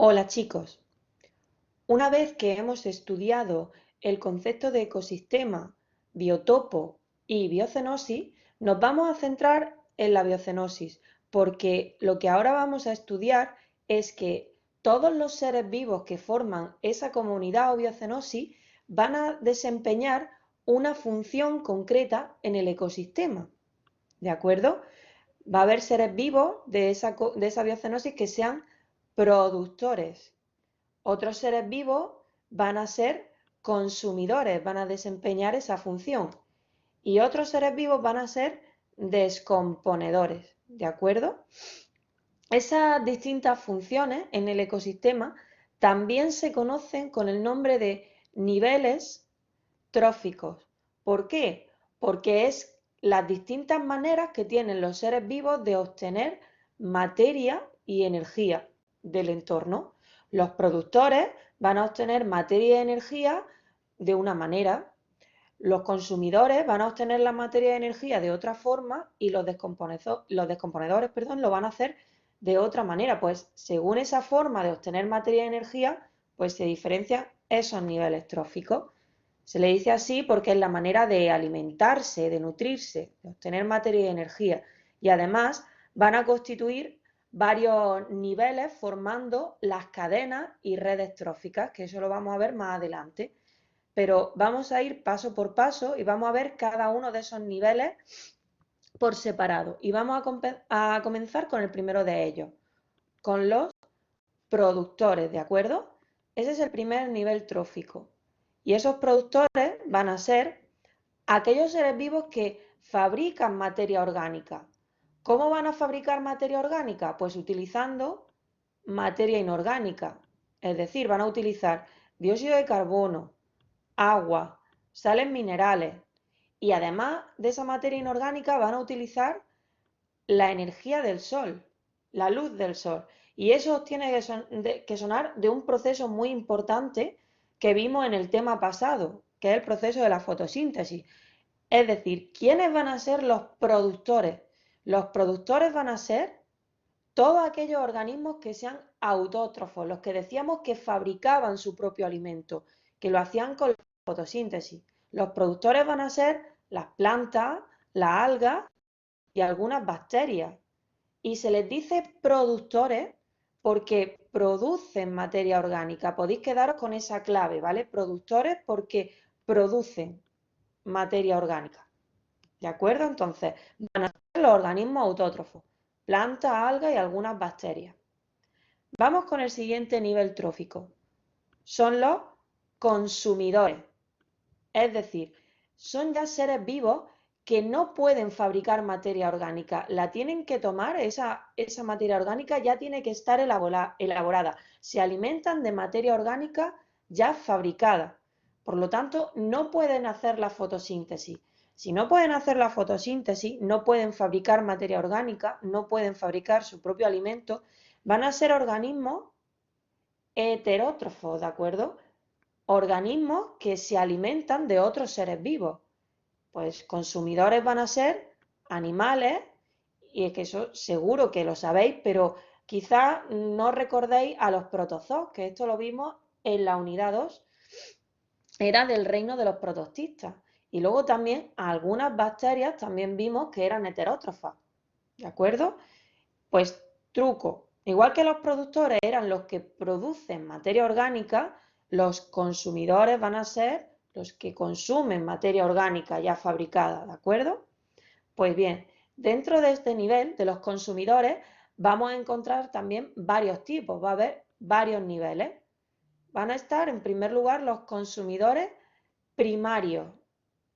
Hola chicos, una vez que hemos estudiado el concepto de ecosistema, biotopo y biocenosis, nos vamos a centrar en la biocenosis, porque lo que ahora vamos a estudiar es que todos los seres vivos que forman esa comunidad o biocenosis van a desempeñar una función concreta en el ecosistema, ¿de acuerdo? Va a haber seres vivos de esa biocenosis que sean productores. Otros seres vivos van a ser consumidores, van a desempeñar esa función. Y otros seres vivos van a ser descomponedores, ¿de acuerdo? Esas distintas funciones en el ecosistema también se conocen con el nombre de niveles tróficos. ¿Por qué? Porque es las distintas maneras que tienen los seres vivos de obtener materia y energía del entorno. Los productores van a obtener materia y energía de una manera, los consumidores van a obtener la materia y energía de otra forma y los descomponedores lo van a hacer de otra manera. Pues según esa forma de obtener materia y energía, pues se diferencian esos niveles tróficos. Se le dice así porque es la manera de alimentarse, de nutrirse, de obtener materia y energía. Y además van a constituir varios niveles formando las cadenas y redes tróficas, que eso lo vamos a ver más adelante. Pero vamos a ir paso por paso y vamos a ver cada uno de esos niveles por separado. Y vamos a comenzar con el primero de ellos, con los productores, ¿de acuerdo? Ese es el primer nivel trófico. Y esos productores van a ser aquellos seres vivos que fabrican materia orgánica. ¿Cómo van a fabricar materia orgánica? Pues utilizando materia inorgánica. Es decir, van a utilizar dióxido de carbono, agua, sales minerales. Y además de esa materia inorgánica van a utilizar la energía del sol, la luz del sol. Y eso tiene que sonar de un proceso muy importante que vimos en el tema pasado, que es el proceso de la fotosíntesis. Es decir, ¿quiénes van a ser los productores? Los productores van a ser todos aquellos organismos que sean autótrofos, los que decíamos que fabricaban su propio alimento, que lo hacían con la fotosíntesis. Los productores van a ser las plantas, las algas y algunas bacterias. Y se les dice productores porque producen materia orgánica. Podéis quedaros con esa clave, ¿vale? Productores porque producen materia orgánica. ¿De acuerdo? Entonces, van a ser los organismos autótrofos, plantas, algas y algunas bacterias. Vamos con el siguiente nivel trófico. Son los consumidores. Es decir, son ya seres vivos que no pueden fabricar materia orgánica, la tienen que tomar, esa materia orgánica ya tiene que estar elaborada. Se alimentan de materia orgánica ya fabricada. Por lo tanto, no pueden hacer la fotosíntesis. Si no pueden hacer la fotosíntesis, no pueden fabricar materia orgánica, no pueden fabricar su propio alimento, van a ser organismos heterótrofos, ¿de acuerdo? Organismos que se alimentan de otros seres vivos. Pues consumidores van a ser animales, y es que eso seguro que lo sabéis, pero quizás no recordéis a los protozoos, que esto lo vimos en la unidad 2, era del reino de los protostistas. Y luego también algunas bacterias también vimos que eran heterótrofas, ¿de acuerdo? Pues truco, igual que los productores eran los que producen materia orgánica, los consumidores van a ser los que consumen materia orgánica ya fabricada, ¿de acuerdo? Pues bien, dentro de este nivel de los consumidores vamos a encontrar también varios tipos, va a haber varios niveles. Van a estar en primer lugar los consumidores primarios.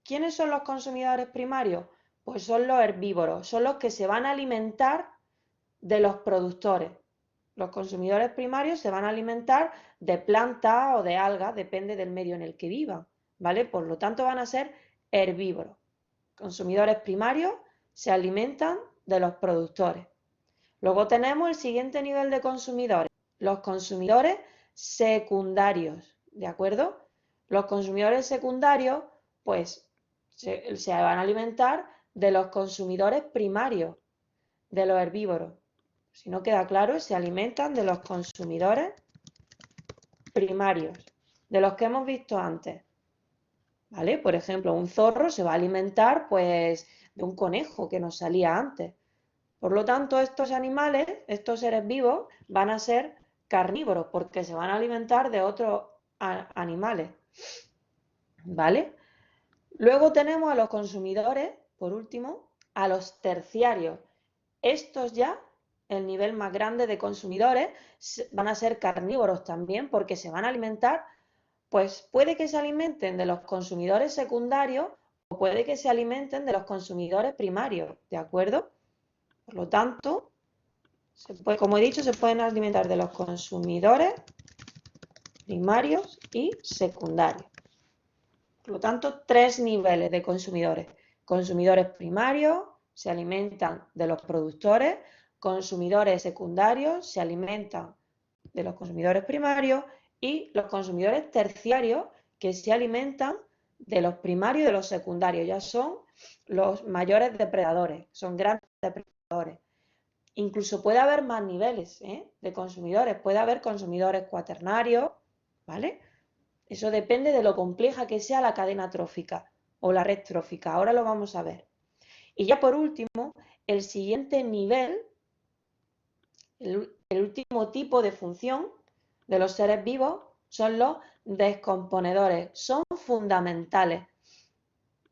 ¿Quiénes son los consumidores primarios? Pues son los herbívoros, son los que se van a alimentar de los productores. Los consumidores primarios se van a alimentar de plantas o de algas, depende del medio en el que vivan, ¿vale? Por lo tanto van a ser herbívoros. Consumidores primarios se alimentan de los productores. Luego tenemos el siguiente nivel de consumidores, los consumidores secundarios, ¿de acuerdo? Los consumidores secundarios, pues, se van a alimentar de los consumidores primarios, de los herbívoros. Si no queda claro, se alimentan de los consumidores primarios, de los que hemos visto antes. ¿Vale? Por ejemplo, un zorro se va a alimentar pues de un conejo que nos salía antes. Por lo tanto, estos animales, estos seres vivos, van a ser carnívoros porque se van a alimentar de otros animales. ¿Vale? Luego tenemos a los consumidores, por último, a los terciarios. Estos ya, el nivel más grande de consumidores, van a ser carnívoros también porque se van a alimentar, pues puede que se alimenten de los consumidores secundarios o puede que se alimenten de los consumidores primarios, ¿de acuerdo? Por lo tanto, como he dicho, se pueden alimentar de los consumidores primarios y secundarios. Por lo tanto, 3 niveles de consumidores. Consumidores primarios se alimentan de los productores, consumidores secundarios se alimentan de los consumidores primarios y los consumidores terciarios que se alimentan de los primarios y de los secundarios. Ya son los mayores depredadores, son grandes depredadores. Incluso puede haber más niveles de consumidores, puede haber consumidores cuaternarios, ¿vale? Eso depende de lo compleja que sea la cadena trófica o la red trófica. Ahora lo vamos a ver. Y ya por último, el siguiente nivel, el último tipo de función de los seres vivos son los descomponedores. Son fundamentales.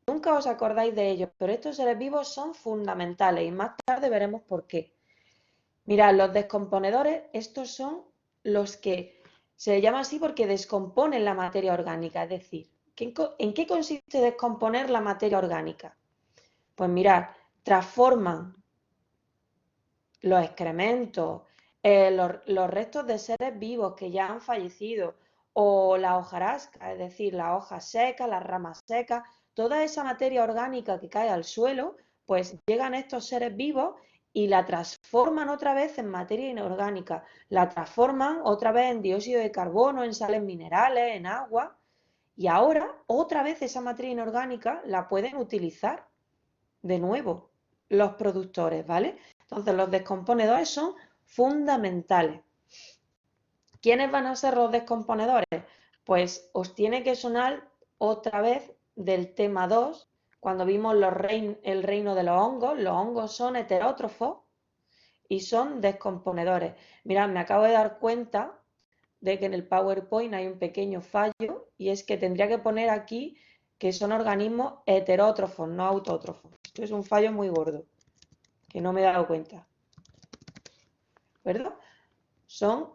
Nunca os acordáis de ellos, pero estos seres vivos son fundamentales y más tarde veremos por qué. Mirad, los descomponedores, estos son los que se llama así porque descomponen la materia orgánica. Es decir, ¿en qué consiste descomponer la materia orgánica? Pues mirad, transforman los excrementos, los restos de seres vivos que ya han fallecido o la hojarasca, es decir, las hojas secas, las ramas secas, toda esa materia orgánica que cae al suelo, pues llegan estos seres vivos y la transforman otra vez en materia inorgánica, la transforman otra vez en dióxido de carbono, en sales minerales, en agua, y ahora otra vez esa materia inorgánica la pueden utilizar de nuevo los productores, ¿vale? Entonces los descomponedores son fundamentales. ¿Quiénes van a ser los descomponedores? Pues os tiene que sonar otra vez del tema 2, cuando vimos el reino de los hongos son heterótrofos y son descomponedores. Mirad, me acabo de dar cuenta de que en el PowerPoint hay un pequeño fallo y es que tendría que poner aquí que son organismos heterótrofos, no autótrofos. Esto es un fallo muy gordo, que no me he dado cuenta. ¿De acuerdo? Son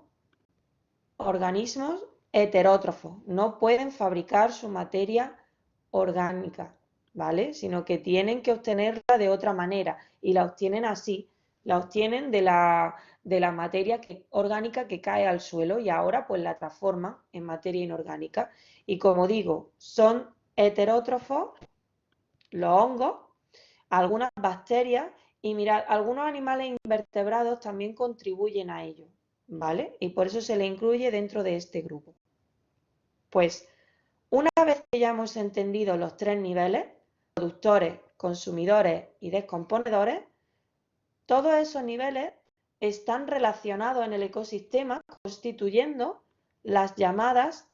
organismos heterótrofos, no pueden fabricar su materia orgánica, ¿vale? Sino que tienen que obtenerla de otra manera y la obtienen así, la obtienen de la materia orgánica que cae al suelo y ahora pues la transforman en materia inorgánica. Y como digo, son heterótrofos, los hongos, algunas bacterias y mirad, algunos animales invertebrados también contribuyen a ello, ¿vale? Y por eso se le incluye dentro de este grupo. Pues una vez que ya hemos entendido los 3 niveles, productores, consumidores y descomponedores, todos esos niveles están relacionados en el ecosistema constituyendo las llamadas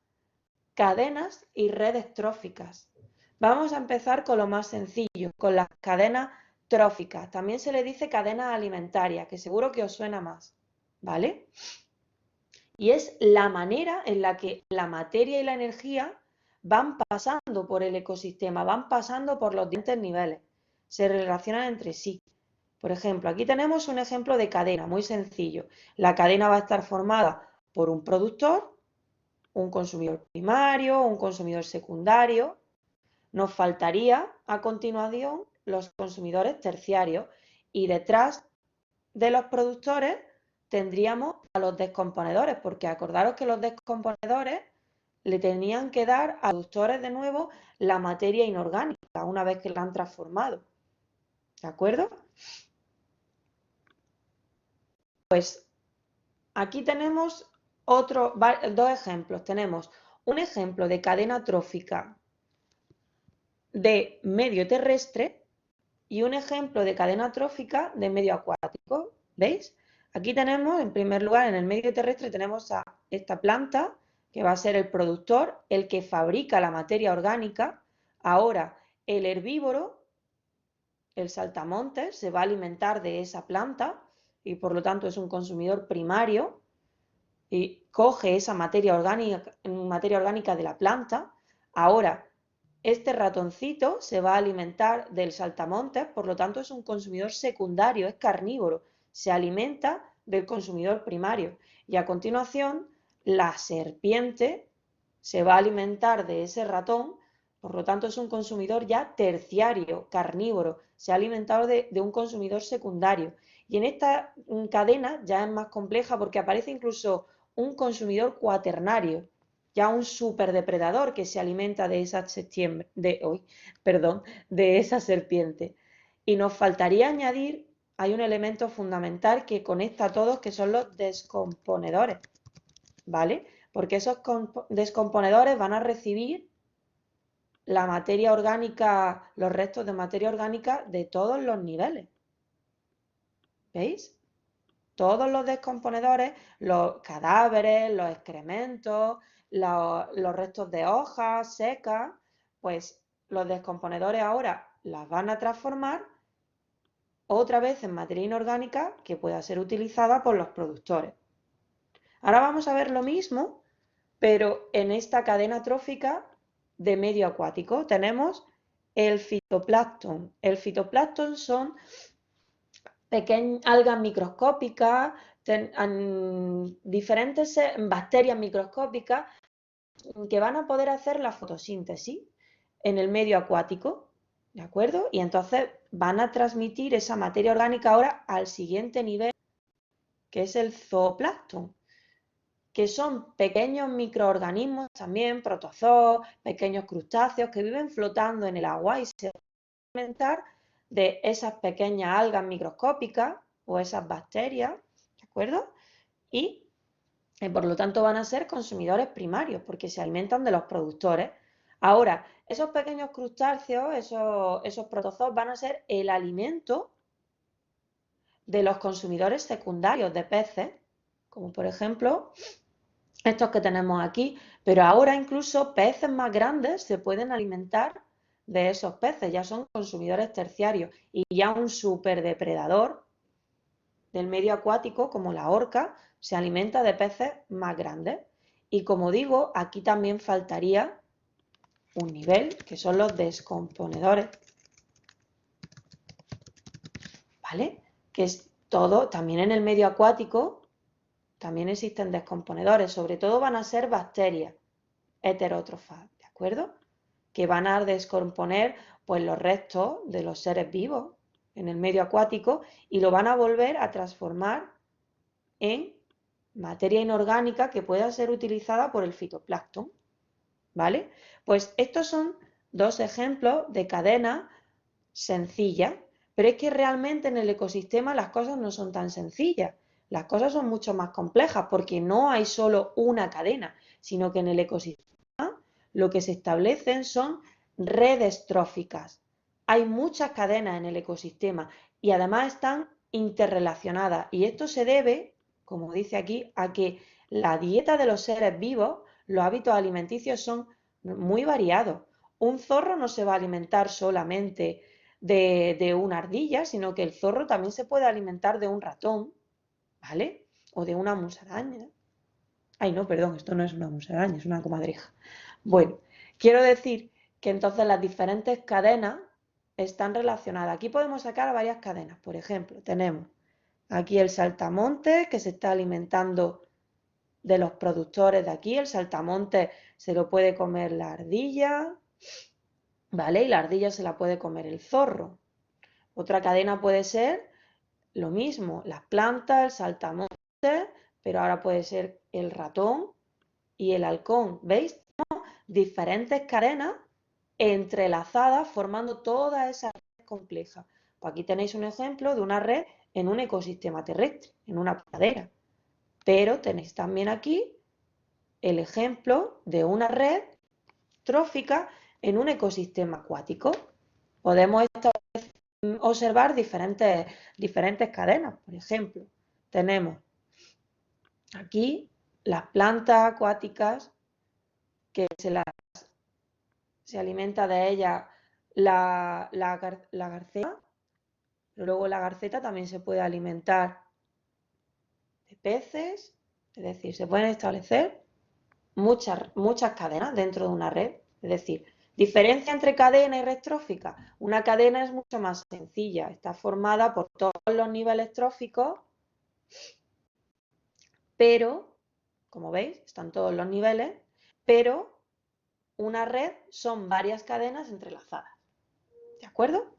cadenas y redes tróficas. Vamos a empezar con lo más sencillo, con las cadenas tróficas. También se le dice cadena alimentaria, que seguro que os suena más, ¿vale? Y es la manera en la que la materia y la energía van pasando por el ecosistema, van pasando por los diferentes niveles, se relacionan entre sí. Por ejemplo, aquí tenemos un ejemplo de cadena muy sencillo. La cadena va a estar formada por un productor, un consumidor primario, un consumidor secundario. Nos faltaría a continuación los consumidores terciarios y detrás de los productores tendríamos a los descomponedores, porque acordaros que los descomponedores le tenían que dar a los productores de nuevo la materia inorgánica una vez que la han transformado. ¿De acuerdo? Pues aquí tenemos dos ejemplos. Tenemos un ejemplo de cadena trófica de medio terrestre y un ejemplo de cadena trófica de medio acuático. ¿Veis? Aquí tenemos, en primer lugar, en el medio terrestre tenemos a esta planta que va a ser el productor, el que fabrica la materia orgánica. Ahora, el herbívoro, el saltamontes, se va a alimentar de esa planta y por lo tanto es un consumidor primario y coge esa materia orgánica de la planta. Ahora, este ratoncito se va a alimentar del saltamontes, por lo tanto es un consumidor secundario, es carnívoro, se alimenta del consumidor primario. Y a continuación, la serpiente se va a alimentar de ese ratón, por lo tanto es un consumidor ya terciario, carnívoro, se ha alimentado de un consumidor secundario. Y en esta cadena ya es más compleja porque aparece incluso un consumidor cuaternario, ya un superdepredador que se alimenta de esa de esa serpiente. Y nos faltaría añadir, hay un elemento fundamental que conecta a todos, que son los descomponedores, ¿vale? Porque esos descomponedores van a recibir la materia orgánica, los restos de materia orgánica de todos los niveles. ¿Veis? Todos los descomponedores, los cadáveres, los excrementos, los restos de hojas secas, pues los descomponedores ahora las van a transformar otra vez en materia inorgánica que pueda ser utilizada por los productores. Ahora vamos a ver lo mismo, pero en esta cadena trófica de medio acuático. Tenemos el fitoplancton. El fitoplancton son pequeñas algas microscópicas, diferentes bacterias microscópicas que van a poder hacer la fotosíntesis en el medio acuático, ¿de acuerdo? Y entonces van a transmitir esa materia orgánica ahora al siguiente nivel, que es el zooplancton, que son pequeños microorganismos también, protozoos, pequeños crustáceos que viven flotando en el agua y se van a alimentar de esas pequeñas algas microscópicas o esas bacterias, ¿de acuerdo? Y por lo tanto van a ser consumidores primarios porque se alimentan de los productores. Ahora, esos pequeños crustáceos, esos protozoos van a ser el alimento de los consumidores secundarios de peces, como por ejemplo estos que tenemos aquí, pero ahora incluso peces más grandes se pueden alimentar de esos peces, ya son consumidores terciarios y ya un superdepredador del medio acuático como la orca se alimenta de peces más grandes. Y como digo, aquí también faltaría un nivel que son los descomponedores, ¿vale? Que es todo, también en el medio acuático también existen descomponedores, sobre todo van a ser bacterias heterótrofas, ¿de acuerdo? Que van a descomponer pues los restos de los seres vivos en el medio acuático y lo van a volver a transformar en materia inorgánica que pueda ser utilizada por el fitoplancton, ¿vale? Pues estos son dos ejemplos de cadena sencilla, pero es que realmente en el ecosistema las cosas no son tan sencillas, las cosas son mucho más complejas porque no hay solo una cadena, sino que en el ecosistema lo que se establecen son redes tróficas. Hay muchas cadenas en el ecosistema y además están interrelacionadas y esto se debe, como dice aquí, a que la dieta de los seres vivos, los hábitos alimenticios son muy variados. Un zorro no se va a alimentar solamente de una ardilla, sino que el zorro también se puede alimentar de un ratón, ¿vale? O de una musaraña. Ay, no, perdón, esto no es una musaraña, es una comadreja. Bueno, quiero decir que entonces las diferentes cadenas están relacionadas. Aquí podemos sacar varias cadenas. Por ejemplo, tenemos aquí el saltamontes que se está alimentando de los productores de aquí. El saltamontes se lo puede comer la ardilla, ¿vale? Y la ardilla se la puede comer el zorro. Otra cadena puede ser lo mismo, las plantas, el saltamontes, pero ahora puede ser el ratón y el halcón. ¿Veis? Diferentes cadenas entrelazadas formando toda esa red compleja. Pues aquí tenéis un ejemplo de una red en un ecosistema terrestre, en una pradera. Pero tenéis también aquí el ejemplo de una red trófica en un ecosistema acuático. Podemos observar diferentes cadenas. Por ejemplo, tenemos aquí las plantas acuáticas que se alimenta de ellas la garceta, pero luego la garceta también se puede alimentar de peces, es decir, se pueden establecer muchas cadenas dentro de una red. Es decir, diferencia entre cadena y red trófica. Una cadena es mucho más sencilla, está formada por todos los niveles tróficos, pero, como veis, están todos los niveles, pero una red son varias cadenas entrelazadas. ¿De acuerdo?